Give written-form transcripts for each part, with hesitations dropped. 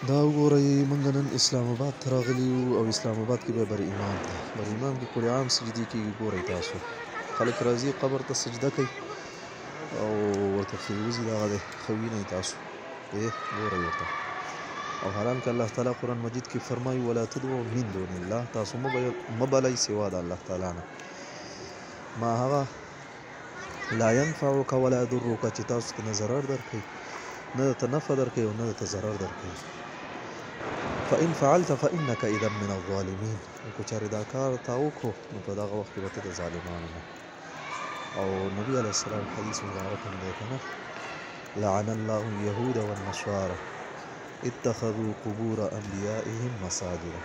دا وګورئ موږ نن اسلام آباد ته راغلي یو او اسلام آباد کې به بر امام ته بر امام کې قرآن عام سجدې کېږي. ګورئ تاسو خلک راځي قبر ته سجده کوي او ورته فیروزي دغه دی ښه وینئ تاسو ګورئ ورته. او حالان که الله تعالی قرآن مجید کې فرمایي ولا تدعوا من دون الله، تاسو مه بلئ سوا د الله تعالی نه ما هغه لا ينفعك ولا يضرك چې تاسو ته نه ضرر درکوي نه درته نفع درکوي او نه درته ضرر درکوي. فإن فعلت فإنك إذا من الظالمين، که چېرې دا کار تا وکړو نو په دغه وخت کې به ته د ظالمانو نه. او نبي علیه السلام حدیث مبارک هم دی که نه، لعن الله اليهود والنصارى اتخذوا قبور انبیائهم مساجد.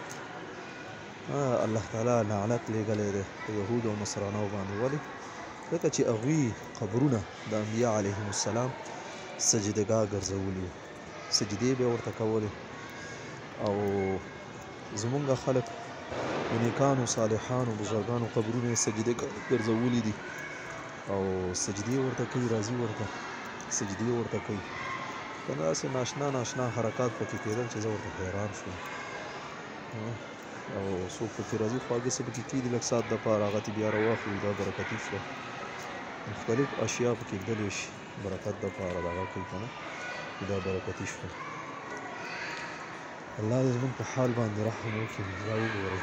الله تعالی لعنت لېږلی دی په یهودو او نصرانو باندې. ولې؟ ځکه چې هغوی قبرونه د انبیا علیهم السلام سجدګاه ګرځولي وو، سجدې به یې ورته کولې. او زمونږ خلک د نیکانو صالحانو بزرګانو قبرونه یې سجدګاه ګرځولي دي او سجدې ورته کوي، راځي ورته سجدې ورته کوي. که نه داسې ناشنا ناشنا حرکات پکې کېدل چې زه ورته حیران شوم. او څوک پکې راځي خواږه څه پکې کېدي لږ ساعت دپاره هغه تې بیا راواخلي، دا برکتي شوه. مختلف اشیا پکې ږدلی شي برکت دپاره دغه کوي که نه، دا برکتي شوه. الله دې زموږ په حال باندې رحم وکړي. دا وګورئ